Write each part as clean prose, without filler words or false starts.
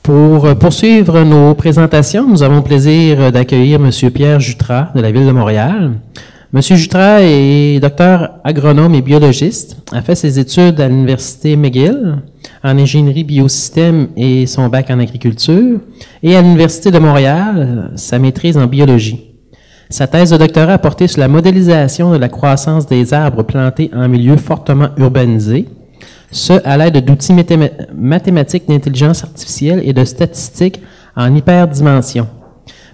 Pour poursuivre nos présentations, nous avons le plaisir d'accueillir M. Pierre Jutras de la Ville de Montréal. M. Jutras est docteur agronome et biologiste, a fait ses études à l'Université McGill en ingénierie biosystème et son bac en agriculture, et à l'Université de Montréal, sa maîtrise en biologie. Sa thèse de doctorat a porté sur la modélisation de la croissance des arbres plantés en milieu fortement urbanisé, ce à l'aide d'outils mathématiques d'intelligence artificielle et de statistiques en hyperdimension.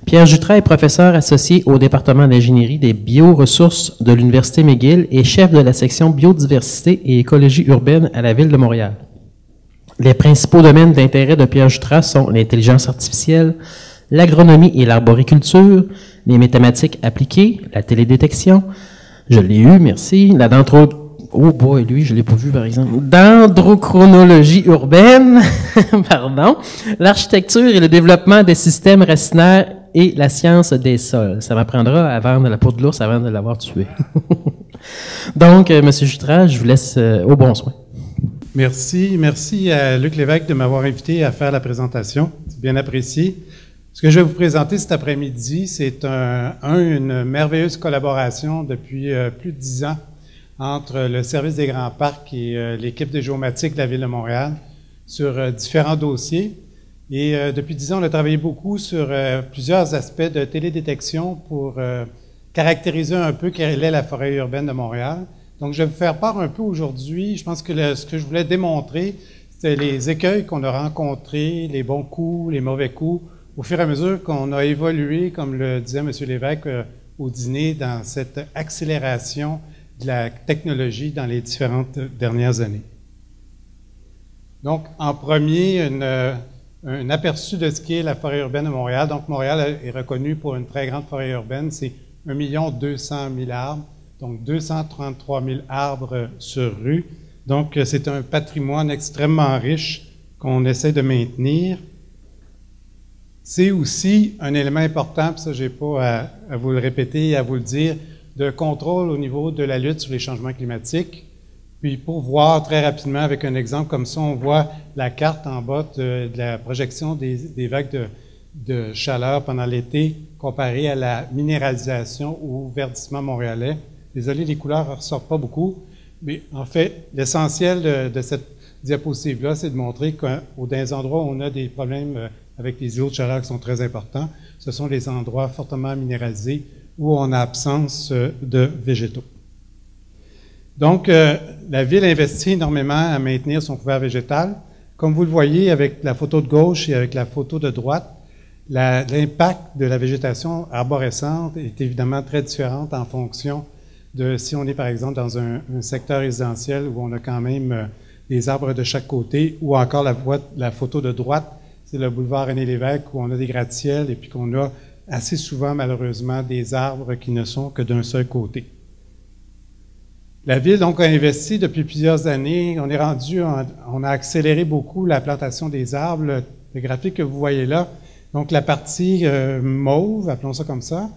Pierre Jutras est professeur associé au département d'ingénierie des bioressources de l'Université McGill et chef de la section biodiversité et écologie urbaine à la Ville de Montréal. Les principaux domaines d'intérêt de Pierre Jutras sont l'intelligence artificielle, l'agronomie et l'arboriculture, les mathématiques appliquées, la télédétection, je l'ai eu, merci, la oh boy, lui, je l'ai pas vu, par exemple. Dendrochronologie urbaine, pardon, l'architecture et le développement des systèmes racinaires et la science des sols. Ça m'apprendra à vendre la peau de l'ours avant de l'avoir tué. Donc, M. Jutras, je vous laisse au bon soin. Merci. Merci à Luc Lévesque de m'avoir invité à faire la présentation. C'est bien apprécié. Ce que je vais vous présenter cet après-midi, c'est une merveilleuse collaboration depuis plus de 10 ans entre le Service des grands parcs et l'équipe de géomatique de la Ville de Montréal sur différents dossiers. Et depuis 10 ans, on a travaillé beaucoup sur plusieurs aspects de télédétection pour caractériser un peu quelle est la forêt urbaine de Montréal. Donc, je vais vous faire part un peu aujourd'hui. Je pense que ce que je voulais démontrer, c'était les écueils qu'on a rencontrés, les bons coups, les mauvais coups, au fur et à mesure qu'on a évolué, comme le disait M. Lévesque au dîner, dans cette accélération de la technologie dans les différentes dernières années. Donc, en premier, un aperçu de ce qu'est la forêt urbaine de Montréal. Donc, Montréal est reconnu pour une très grande forêt urbaine. C'est 1 200 000 arbres, donc 233 000 arbres sur rue. Donc, c'est un patrimoine extrêmement riche qu'on essaie de maintenir. C'est aussi un élément important, puis ça, je n'ai pas à vous le répéter et à vous le dire, de contrôle au niveau de la lutte sur les changements climatiques. Puis pour voir très rapidement avec un exemple comme ça, on voit la carte en bas de la projection des vagues de chaleur pendant l'été comparée à la minéralisation ou verdissement montréalais. Désolé, les couleurs ne ressortent pas beaucoup, mais en fait, l'essentiel de cette diapositive-là, c'est de montrer que dans les endroits où on a des problèmes avec les îlots de chaleur qui sont très importants, ce sont les endroits fortement minéralisés où on a absence de végétaux. Donc, la Ville investit énormément à maintenir son couvert végétal. Comme vous le voyez avec la photo de gauche et avec la photo de droite, l'impact de la végétation arborescente est évidemment très différent en fonction de si on est par exemple dans un secteur résidentiel où on a quand même des arbres de chaque côté, ou encore la photo de droite, c'est le boulevard René-Lévesque où on a des gratte-ciels et puis qu'on a assez souvent, malheureusement, des arbres qui ne sont que d'un seul côté. La Ville, donc, a investi depuis plusieurs années. On a accéléré beaucoup la plantation des arbres. Le graphique que vous voyez là, donc la partie mauve, appelons ça comme ça,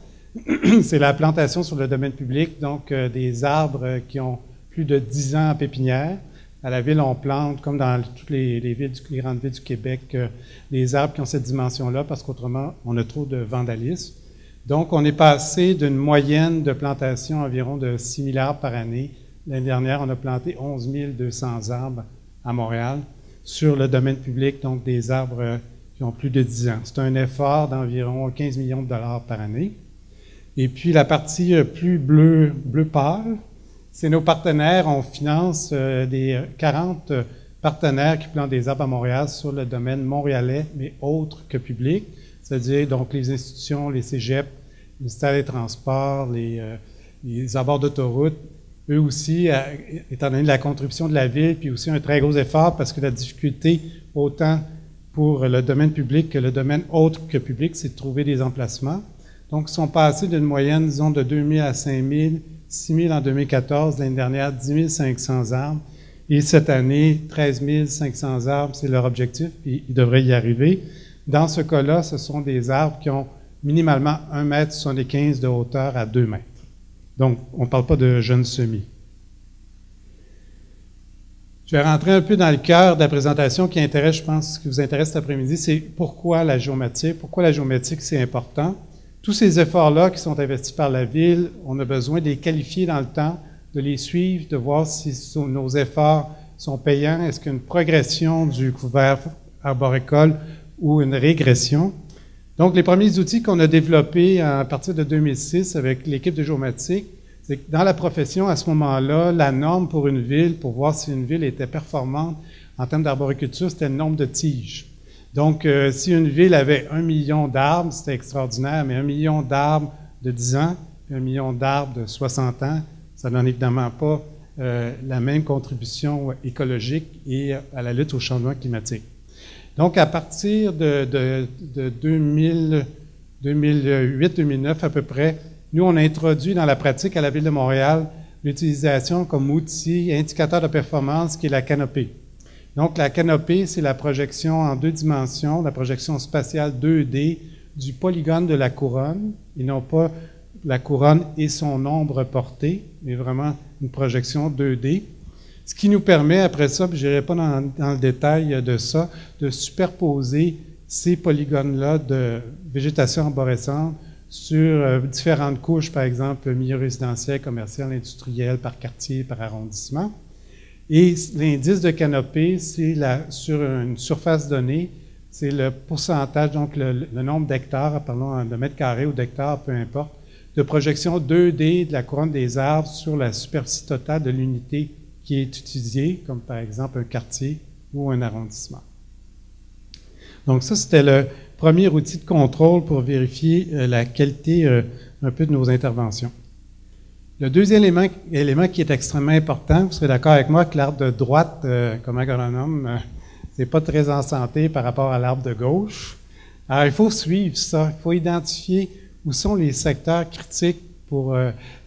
c'est la plantation sur le domaine public, donc des arbres qui ont plus de 10 ans en pépinière. À la Ville, on plante, comme dans toutes les grandes villes du Québec, des arbres qui ont cette dimension-là, parce qu'autrement, on a trop de vandalisme. Donc, on est passé d'une moyenne de plantation environ de 6 000 arbres par année. L'année dernière, on a planté 11 200 arbres à Montréal sur le domaine public, donc des arbres qui ont plus de 10 ans. C'est un effort d'environ 15 millions de dollars par année. Et puis, la partie plus bleu pâle, c'est nos partenaires. On finance des 40 partenaires qui plantent des arbres à Montréal sur le domaine montréalais, mais autre que public, c'est-à-dire donc les institutions, les cégeps, le ministère des Transports, les abords d'autoroute, eux aussi, étant donné la contribution de la Ville, puis aussi un très gros effort parce que la difficulté, autant pour le domaine public que le domaine autre que public, c'est de trouver des emplacements. Donc, ils sont passés d'une moyenne, disons, de 2 000 à 5 000, 6 000 en 2014, l'année dernière, 10 500 arbres. Et cette année, 13 500 arbres, c'est leur objectif, et ils devraient y arriver. Dans ce cas-là, ce sont des arbres qui ont minimalement 1,75 m de hauteur à 2 mètres. Donc, on ne parle pas de jeunes semis. Je vais rentrer un peu dans le cœur de la présentation qui intéresse, je pense, qui vous intéresse cet après-midi, c'est pourquoi la géométrie. Pourquoi la géométrie, c'est important. Tous ces efforts-là qui sont investis par la Ville, on a besoin de les qualifier dans le temps, de les suivre, de voir si nos efforts sont payants. Est-ce qu'il y a une progression du couvert arboricole ou une régression? Donc, les premiers outils qu'on a développés à partir de 2006 avec l'équipe de géomatique, c'est que dans la profession, à ce moment-là, la norme pour une ville, pour voir si une ville était performante en termes d'arboriculture, c'était le nombre de tiges. Donc, si une ville avait 1 million d'arbres, c'était extraordinaire, mais 1 million d'arbres de 10 ans, 1 million d'arbres de 60 ans, ça donne évidemment pas la même contribution écologique et à la lutte au changement climatique. Donc, à partir de 2008-2009 à peu près, nous, on a introduit dans la pratique à la Ville de Montréal l'utilisation comme outil indicateur de performance qui est la canopée. Donc, la canopée, c'est la projection en 2 dimensions, la projection spatiale 2D du polygone de la couronne, et non pas la couronne et son nombre porté, mais vraiment une projection 2D. Ce qui nous permet, après ça, puis je n'irai pas dans le détail de ça, de superposer ces polygones-là de végétation arborescente sur différentes couches, par exemple, milieu résidentiel, commercial, industriel, par quartier, par arrondissement. Et l'indice de canopée, c'est sur une surface donnée, c'est le pourcentage, donc le nombre d'hectares, parlons de mètres carrés ou d'hectares, peu importe, de projection 2D de la couronne des arbres sur la superficie totale de l'unité qui est utilisée, comme par exemple un quartier ou un arrondissement. Donc ça, c'était le premier outil de contrôle pour vérifier la qualité un peu de nos interventions. Le deuxième élément qui est extrêmement important, vous serez d'accord avec moi que l'arbre de droite, comme agronome, c'est pas très en santé par rapport à l'arbre de gauche. Alors, il faut suivre ça, il faut identifier où sont les secteurs critiques pour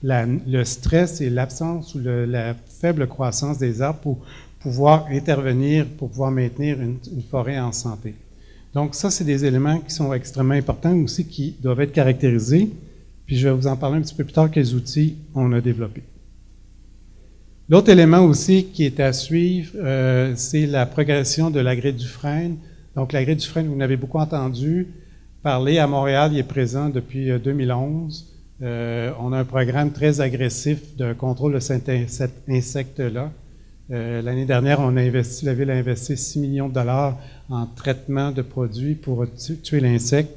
le stress et l'absence ou la faible croissance des arbres pour pouvoir intervenir, pour pouvoir maintenir une forêt en santé. Donc ça, c'est des éléments qui sont extrêmement importants aussi, qui doivent être caractérisés. Puis je vais vous en parler un petit peu plus tard, quels outils on a développés. L'autre élément aussi qui est à suivre, c'est la progression de l'agrès du frêne. Donc l'agrès du frêne, vous en avez beaucoup entendu parler. À Montréal, il est présent depuis 2011. On a un programme très agressif de contrôle de cet insecte-là. L'année dernière, la Ville a investi 6 millions de dollars en traitement de produits pour tuer l'insecte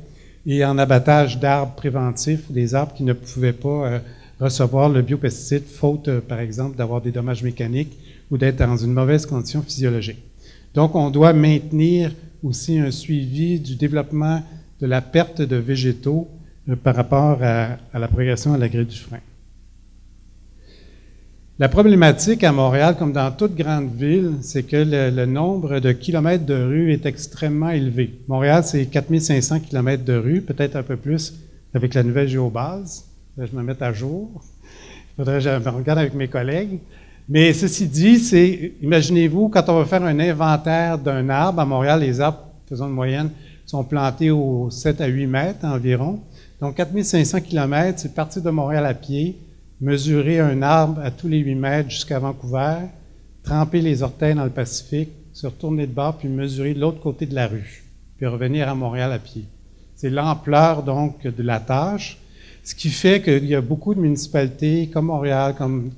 et en abattage d'arbres préventifs, des arbres qui ne pouvaient pas recevoir le biopesticide, faute, par exemple, d'avoir des dommages mécaniques ou d'être dans une mauvaise condition physiologique. Donc, on doit maintenir aussi un suivi du développement de la perte de végétaux par rapport à la progression à l'agrès du frêne. La problématique à Montréal, comme dans toute grande ville, c'est que le nombre de kilomètres de rue est extrêmement élevé. Montréal, c'est 4500 kilomètres de rue, peut-être un peu plus avec la nouvelle géobase. Là, je me mets à jour. Il faudrait que je me regarde avec mes collègues. Mais ceci dit, imaginez-vous, quand on va faire un inventaire d'un arbre, à Montréal, les arbres, faisons une moyenne, sont plantés aux 7 à 8 mètres environ. Donc, 4500 kilomètres, c'est partir de Montréal à pied, mesurer un arbre à tous les 8 mètres jusqu'à Vancouver, tremper les orteils dans le Pacifique, se retourner de bord, puis mesurer de l'autre côté de la rue, puis revenir à Montréal à pied. C'est l'ampleur, donc, de la tâche, ce qui fait qu'il y a beaucoup de municipalités, comme Montréal, comme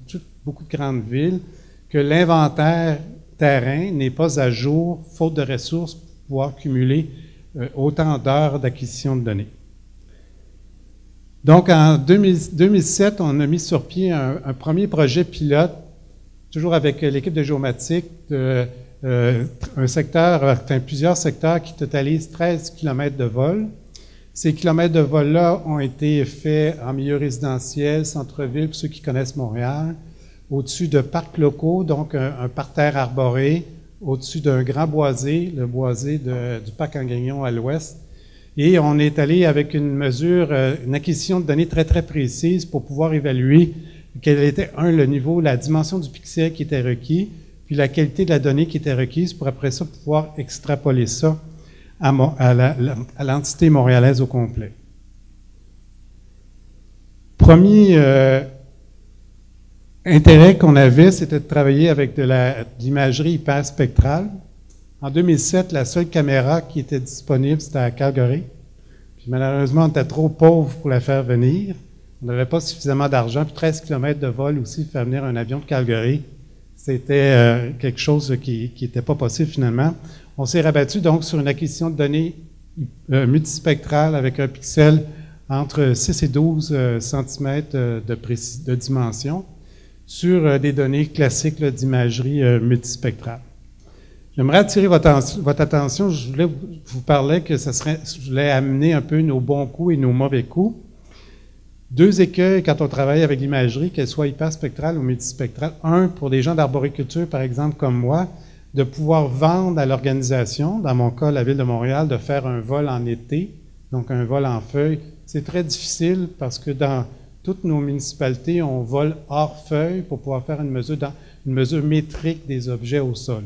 beaucoup de grandes villes, que l'inventaire terrain n'est pas à jour, faute de ressources, pour pouvoir cumuler autant d'heures d'acquisition de données. Donc, en 2007, on a mis sur pied un premier projet pilote, toujours avec l'équipe de géomatique, plusieurs secteurs qui totalisent 13 km de vol. Ces kilomètres de vol-là ont été faits en milieu résidentiel, centre-ville, pour ceux qui connaissent Montréal, au-dessus de parcs locaux, donc un parterre arboré, au-dessus d'un grand boisé, le boisé du parc Angrignon à l'ouest. Et on est allé avec une mesure, une acquisition de données très, très précise pour pouvoir évaluer quel était, le niveau, la dimension du pixel qui était requis, puis la qualité de la donnée qui était requise pour après ça pouvoir extrapoler ça à l'entité montréalaise au complet. intérêt qu'on avait, c'était de travailler avec de l'imagerie hyperspectrale. En 2007, la seule caméra qui était disponible, c'était à Calgary. Puis malheureusement, on était trop pauvres pour la faire venir. On n'avait pas suffisamment d'argent. Puis 13 km de vol aussi, faire venir un avion de Calgary, c'était quelque chose qui n'était pas possible finalement. On s'est rabattu donc sur une acquisition de données multispectrales avec un pixel entre 6 et 12 cm de dimension sur des données classiques d'imagerie multispectrale. J'aimerais attirer votre attention. Je voulais vous parler que je voulais amener un peu nos bons coups et nos mauvais coups. Deux écueils quand on travaille avec l'imagerie, qu'elle soit hyperspectrale ou multispectrale. Un, pour des gens d'arboriculture, par exemple, comme moi, de pouvoir vendre à l'organisation, dans mon cas, la Ville de Montréal, de faire un vol en été, donc un vol en feuilles. C'est très difficile parce que dans toutes nos municipalités, on vole hors feuilles pour pouvoir faire une mesure métrique des objets au sol.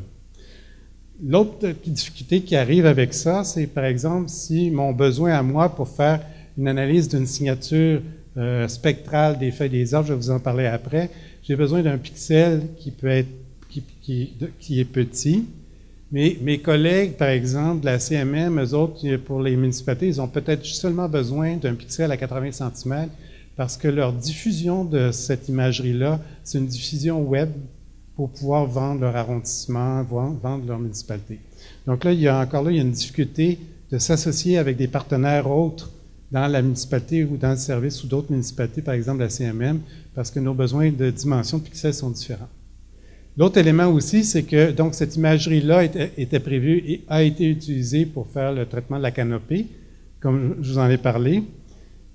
L'autre difficulté qui arrive avec ça, c'est par exemple si mon besoin à moi pour faire une analyse d'une signature spectrale des feuilles des arbres, je vais vous en parler après, j'ai besoin d'un pixel qui peut être qui est petit. Mais mes collègues, par exemple, de la CMM, eux autres, pour les municipalités, ils ont peut-être seulement besoin d'un pixel à 80 cm parce que leur diffusion de cette imagerie-là, c'est une diffusion web pour pouvoir vendre leur arrondissement, vendre leur municipalité. Donc là, il y a une difficulté de s'associer avec des partenaires autres dans la municipalité ou dans le service ou d'autres municipalités, par exemple la CMM, parce que nos besoins de dimension de pixels sont différents. L'autre élément aussi, c'est que donc cette imagerie-là était prévue et a été utilisée pour faire le traitement de la canopée, comme je vous en ai parlé.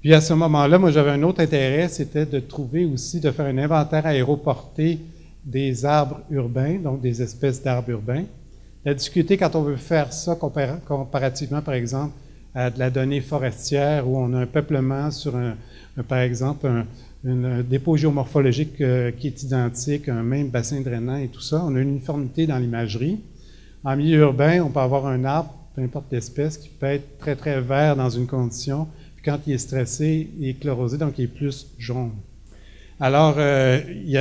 Puis à ce moment-là, moi j'avais un autre intérêt, c'était de trouver aussi, de faire un inventaire aéroporté des arbres urbains, donc des espèces d'arbres urbains. La difficulté quand on veut faire ça comparativement, par exemple, à de la donnée forestière où on a un peuplement sur par exemple, un dépôt géomorphologique qui est identique, un même bassin drainant et tout ça. On a une uniformité dans l'imagerie. En milieu urbain, on peut avoir un arbre, peu importe l'espèce, qui peut être très, très vert dans une condition, puis quand il est stressé, il est chlorosé, donc il est plus jaune. Alors,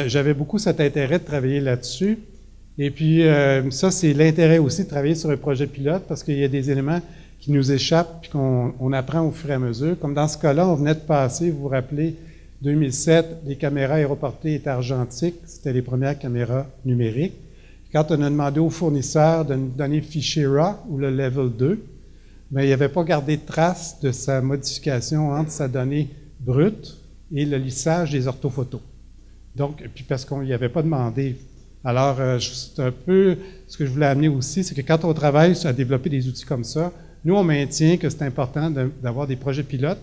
j'avais beaucoup cet intérêt de travailler là-dessus. Et puis, ça, c'est l'intérêt aussi de travailler sur un projet pilote, parce qu'il y a des éléments qui nous échappent, puis qu'on apprend au fur et à mesure. Comme dans ce cas-là, on venait de passer, vous vous rappelez, 2007, les caméras aéroportées étaient argentiques, c'était les premières caméras numériques. Quand on a demandé au fournisseur de nous donner le fichier RAW ou le Level 2, bien, il n'avait pas gardé de trace de sa modification entre sa donnée brute et le lissage des orthophotos. Donc, puis parce qu'on n'y avait pas demandé. Alors, c'est un peu ce que je voulais amener aussi, c'est que quand on travaille à développer des outils comme ça, nous, on maintient que c'est important d'avoir des projets pilotes.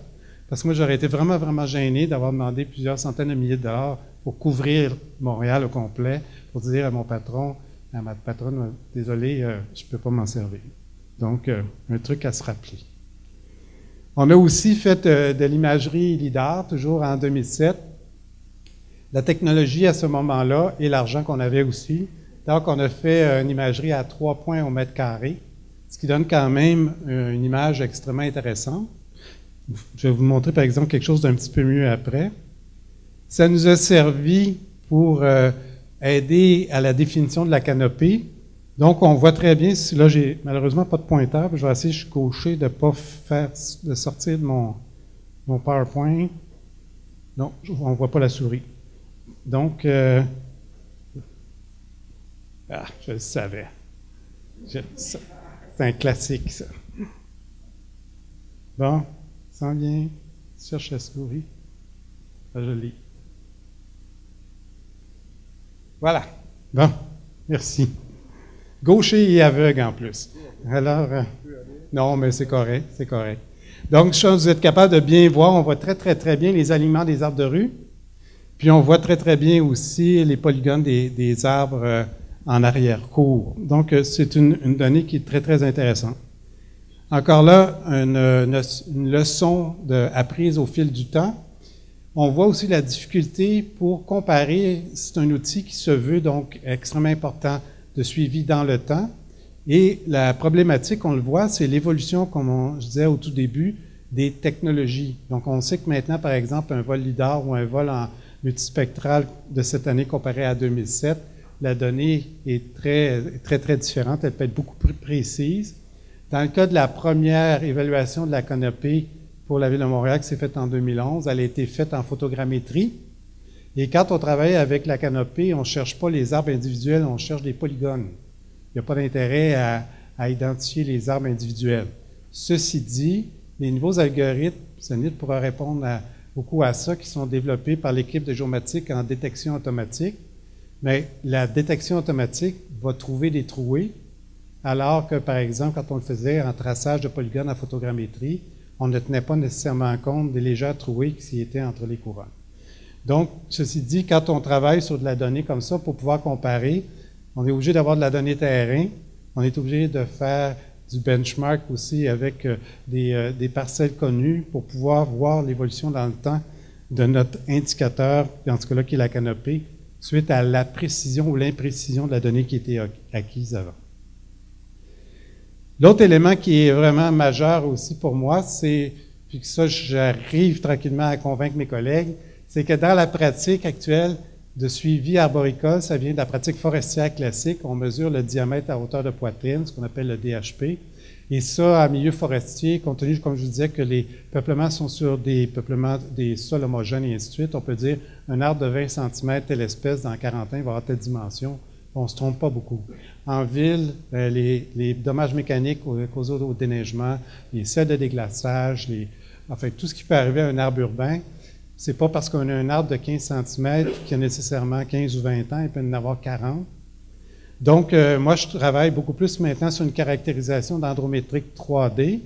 Parce que moi, j'aurais été vraiment, vraiment gêné d'avoir demandé plusieurs centaines de milliers de dollars pour couvrir Montréal au complet, pour dire à mon patron, à ma patronne, désolé, je ne peux pas m'en servir. Donc, un truc à se rappeler. On a aussi fait de l'imagerie LIDAR, toujours en 2007. La technologie à ce moment-là et l'argent qu'on avait aussi. Donc, on a fait une imagerie à 3 points au mètre carré, ce qui donne quand même une image extrêmement intéressante. Je vais vous montrer, par exemple, quelque chose d'un petit peu mieux après. Ça nous a servi pour aider à la définition de la canopée. Donc, on voit très bien, là, j'ai malheureusement pas de pointeur, je vais essayer, je suis gaucher, de de sortir de mon PowerPoint. Non, on ne voit pas la souris. Donc, je le savais. C'est un classique, ça. Bon. S'en vient, cherche la souris. Ah, je lis. Voilà. Bon, merci. Gaucher et aveugle en plus. Alors, non, mais c'est correct, c'est correct. Donc, vous êtes capable de bien voir, on voit très, très, très bien les alignements des arbres de rue. Puis, on voit très, très bien aussi les polygones des arbres en arrière-cour. Donc, c'est une donnée qui est très, très intéressante. Encore là, une leçon apprise au fil du temps. On voit aussi la difficulté pour comparer. C'est un outil qui se veut donc extrêmement important de suivi dans le temps. Et la problématique, on le voit, c'est l'évolution, comme je disais au tout début, des technologies. Donc, on sait que maintenant, par exemple, un vol LIDAR ou un vol multispectrale de cette année comparée à 2007, la donnée est très différente. Elle peut être beaucoup plus précise. Dans le cas de la première évaluation de la canopée pour la Ville de Montréal, qui s'est faite en 2011, elle a été faite en photogrammétrie. Et quand on travaille avec la canopée, on ne cherche pas les arbres individuels, on cherche des polygones. Il n'y a pas d'intérêt à identifier les arbres individuels. Ceci dit, les nouveaux algorithmes, Zenith pourra répondre beaucoup à ça, qui sont développés par l'équipe de géomatique en détection automatique. Mais la détection automatique va trouver des trouées, alors que, par exemple, quand on le faisait en traçage de polygones en photogrammétrie, on ne tenait pas nécessairement compte des légères trouées qui étaient entre les couronnes. Donc, ceci dit, quand on travaille sur de la donnée comme ça, pour pouvoir comparer, on est obligé d'avoir de la donnée terrain, on est obligé de faire du benchmark aussi avec des parcelles connues pour pouvoir voir l'évolution dans le temps de notre indicateur, dans ce cas-là qui est la canopée, suite à la précision ou l'imprécision de la donnée qui était acquise avant. L'autre élément qui est vraiment majeur aussi pour moi, c'est, puis que ça, j'arrive tranquillement à convaincre mes collègues, c'est que dans la pratique actuelle de suivi arboricole, ça vient de la pratique forestière classique. On mesure le diamètre à hauteur de poitrine, ce qu'on appelle le DHP. Et ça, en milieu forestier, compte tenu, comme je vous disais, que les peuplements sont sur des sols homogènes et ainsi de suite, on peut dire un arbre de 20 cm, telle espèce, dans 40 ans, il va avoir telle dimension. On ne se trompe pas beaucoup. En ville, les dommages mécaniques causés au déneigement, les sels de déglaçage, enfin, tout ce qui peut arriver à un arbre urbain, c'est pas parce qu'on a un arbre de 15 cm qu'il y a nécessairement 15 ou 20 ans, il peut en avoir 40. Donc, moi, je travaille beaucoup plus maintenant sur une caractérisation dendrométrique 3D.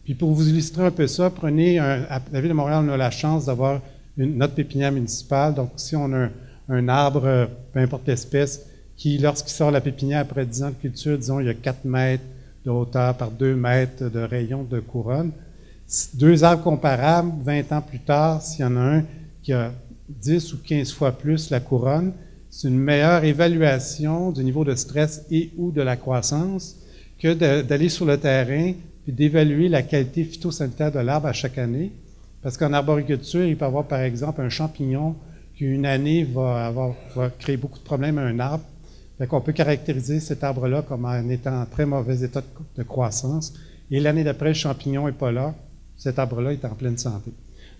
Puis, pour vous illustrer un peu ça, prenez, à la Ville de Montréal, on a la chance d'avoir notre pépinière municipale. Donc, si on a un arbre, peu importe l'espèce, qui, lorsqu'il sort la pépinière après 10 ans de culture, disons, il y a 4 mètres de hauteur par 2 mètres de rayon de couronne. Deux arbres comparables, 20 ans plus tard, s'il y en a un qui a 10 ou 15 fois plus la couronne, c'est une meilleure évaluation du niveau de stress et ou de la croissance que d'aller sur le terrain et d'évaluer la qualité phytosanitaire de l'arbre à chaque année. Parce qu'en arboriculture, il peut y avoir, par exemple, un champignon qui, une année, va créer beaucoup de problèmes à un arbre. Fait qu'on peut caractériser cet arbre-là comme en étant en très mauvais état de croissance. Et l'année d'après, le champignon n'est pas là. Cet arbre-là est en pleine santé.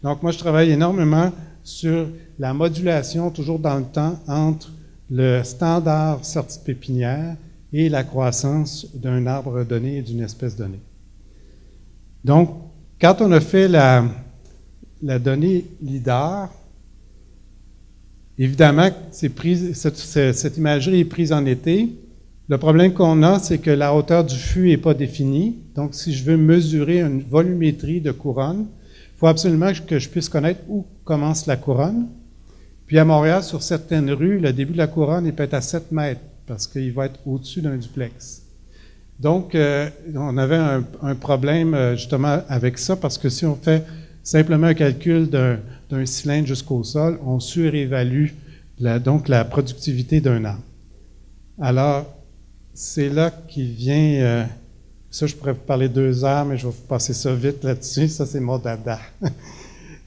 Donc, moi, je travaille énormément sur la modulation, toujours dans le temps, entre le standard sortie de pépinière et la croissance d'un arbre donné et d'une espèce donnée. Donc, quand on a fait la donnée LIDAR, évidemment, cette imagerie est prise en été. Le problème qu'on a, c'est que la hauteur du fût n'est pas définie. Donc, si je veux mesurer une volumétrie de couronne, il faut absolument que je puisse connaître où commence la couronne. Puis à Montréal, sur certaines rues, le début de la couronne il peut être à 7 mètres parce qu'il va être au-dessus d'un duplex. Donc, on avait un problème justement avec ça parce que si on fait simplement un calcul d'un cylindre jusqu'au sol, on surévalue donc la productivité d'un arbre. Alors, c'est là qu'il vient, ça je pourrais vous parler 2 heures, mais je vais vous passer ça vite là-dessus, ça c'est mon dada.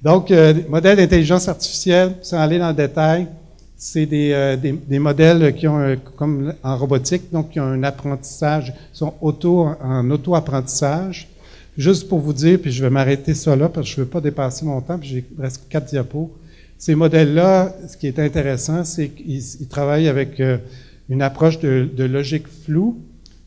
Donc, modèles d'intelligence artificielle, sans aller dans le détail, c'est des modèles qui ont, comme en robotique, donc qui ont un apprentissage, sont en auto-apprentissage. Juste pour vous dire, puis je vais m'arrêter ça là, parce que je ne veux pas dépasser mon temps, puis j'ai presque 4 diapos. Ces modèles-là, ce qui est intéressant, c'est qu'ils travaillent avec une approche de logique floue,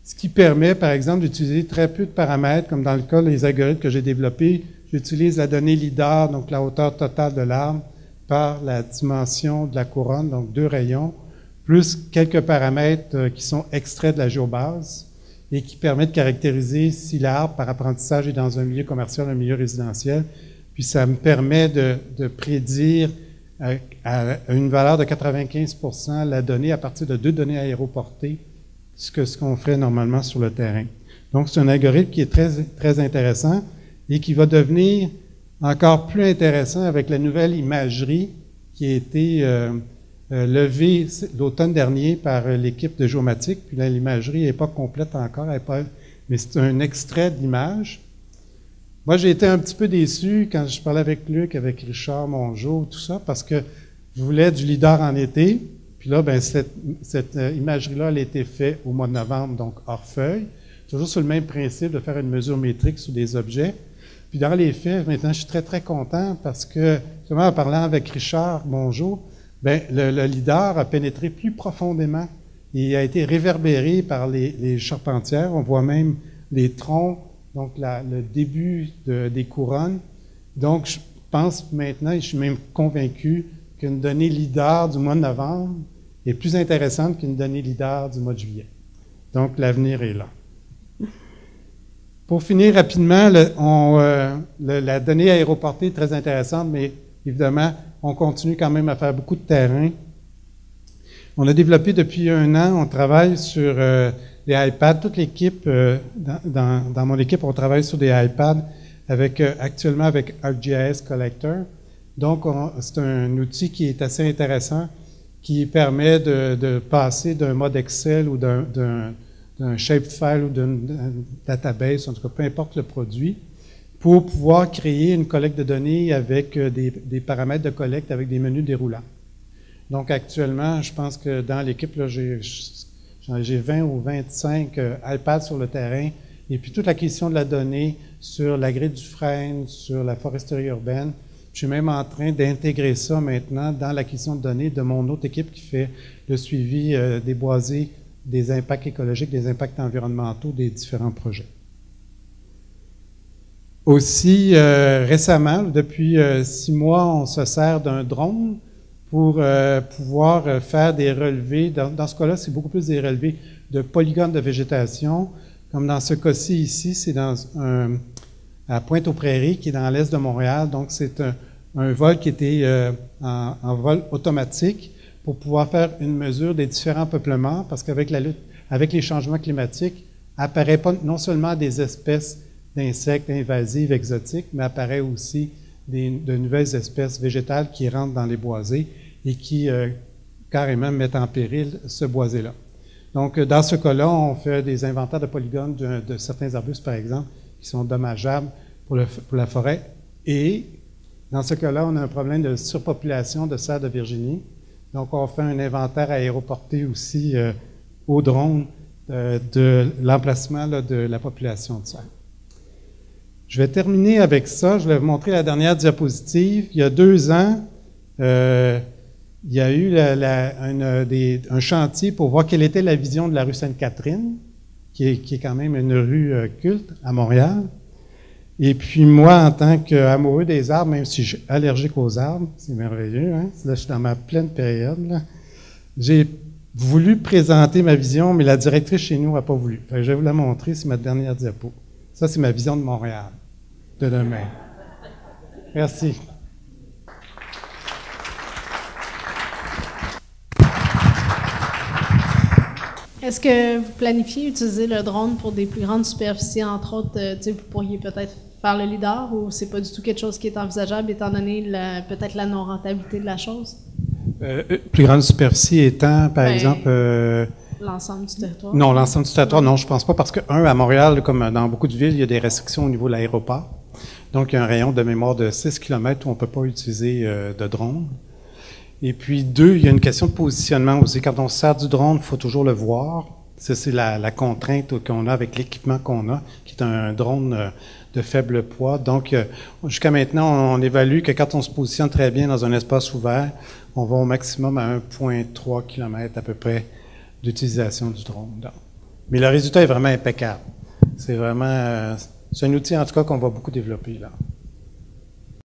ce qui permet, par exemple, d'utiliser très peu de paramètres, comme dans le cas des algorithmes que j'ai développés. J'utilise la donnée LIDAR, donc la hauteur totale de l'arbre, par la dimension de la couronne, donc 2 rayons, plus quelques paramètres qui sont extraits de la géobase et qui permettent de caractériser si l'arbre, par apprentissage, est dans un milieu commercial, un milieu résidentiel. Puis ça me permet de prédire à une valeur de 95% la donnée à partir de 2 données aéroportées, ce qu'on fait normalement sur le terrain. Donc, c'est un algorithme qui est très, très intéressant et qui va devenir encore plus intéressant avec la nouvelle imagerie qui a été levée l'automne dernier par l'équipe de géomatique. Puis là, l'imagerie n'est pas complète encore, mais c'est un extrait de l'image. Moi, j'ai été un petit peu déçu quand je parlais avec Luc, avec Richard Mongeau, tout ça, parce que Je voulais du lidar en été. Puis là, ben, cette imagerie-là, elle a été faite au mois de novembre, donc hors feuille. Toujours sur le même principe de faire une mesure métrique sur des objets. Puis dans les faits, maintenant, je suis très, très content parce que, justement, en parlant avec Richard, bonjour, ben, le lidar a pénétré plus profondément. Il a été réverbéré par les charpentières. On voit même les troncs, donc le début des couronnes. Donc, je pense maintenant, et je suis même convaincu, qu'une donnée lidar du mois de novembre est plus intéressante qu'une donnée lidar du mois de juillet. Donc, l'avenir est là. Pour finir rapidement, la donnée aéroportée est très intéressante, mais évidemment, on continue quand même à faire beaucoup de terrain. On a développé depuis 1 an, on travaille sur les iPads. Toute l'équipe, dans mon équipe, on travaille sur des iPads actuellement avec ArcGIS Collector. Donc, c'est un outil qui est assez intéressant, qui permet de passer d'un mode Excel ou d'un shapefile ou d'une database, en tout cas, peu importe le produit, pour pouvoir créer une collecte de données avec des paramètres de collecte avec des menus déroulants. Donc, actuellement, je pense que dans l'équipe, j'ai 20 ou 25 iPads sur le terrain, et puis toute l'acquisition de la donnée sur la grille du Frêne, sur la foresterie urbaine. Je suis même en train d'intégrer ça maintenant dans l'acquisition de données de mon autre équipe qui fait le suivi des boisés, des impacts écologiques, des impacts environnementaux des différents projets. Aussi, récemment, depuis 6 mois, on se sert d'un drone pour pouvoir faire des relevés. Dans ce cas-là, c'est beaucoup plus des relevés de polygones de végétation. Comme dans ce cas-ci ici, c'est à Pointe-aux-Prairies, qui est dans l'est de Montréal. Donc, c'est un vol qui était en vol automatique pour pouvoir faire une mesure des différents peuplements, parce qu'avec la lutte, avec les changements climatiques, apparaît pas non seulement des espèces d'insectes invasives, exotiques, mais apparaît aussi de nouvelles espèces végétales qui rentrent dans les boisés et qui carrément mettent en péril ce boisé-là. Donc, dans ce cas-là, on fait des inventaires de polygones de certains arbustes, par exemple, qui sont dommageables pour la forêt. Et dans ce cas-là, on a un problème de surpopulation de cerfs de Virginie. Donc, on fait un inventaire aéroporté aussi au drone de l'emplacement de la population de cerfs. Je vais terminer avec ça. Je vais vous montrer la dernière diapositive. Il y a 2 ans, il y a eu un chantier pour voir quelle était la vision de la rue Sainte-Catherine, qui est quand même une rue culte à Montréal. Et puis moi, en tant qu'amoureux des arbres, même si je suis allergique aux arbres, c'est merveilleux, hein? Là, je suis dans ma pleine période, là. J'ai voulu présenter ma vision, mais la directrice chez nous n'a pas voulu. Fait que je vais vous la montrer, c'est ma dernière diapo. Ça, c'est ma vision de Montréal, de demain. Merci. Est-ce que vous planifiez utiliser le drone pour des plus grandes superficies, entre autres, vous pourriez peut-être faire le lidar, ou c'est pas du tout quelque chose qui est envisageable étant donné peut-être la non-rentabilité de la chose? Plus grande superficie étant, par exemple... L'ensemble du territoire? Non, l'ensemble du territoire, non, je pense pas, parce que, à Montréal, comme dans beaucoup de villes, il y a des restrictions au niveau de l'aéroport. Donc, il y a un rayon de mémoire de 6 km où on ne peut pas utiliser de drone. Et puis, 2, il y a une question de positionnement aussi. Quand on se sert du drone, il faut toujours le voir. Ça, c'est la contrainte qu'on a avec l'équipement qu'on a, qui est un drone de faible poids. Donc, jusqu'à maintenant, on évalue que quand on se positionne très bien dans un espace ouvert, on va au maximum à 1,3 km à peu près d'utilisation du drone. Donc, mais le résultat est vraiment impeccable. C'est vraiment... c'est un outil, en tout cas, qu'on va beaucoup développer là.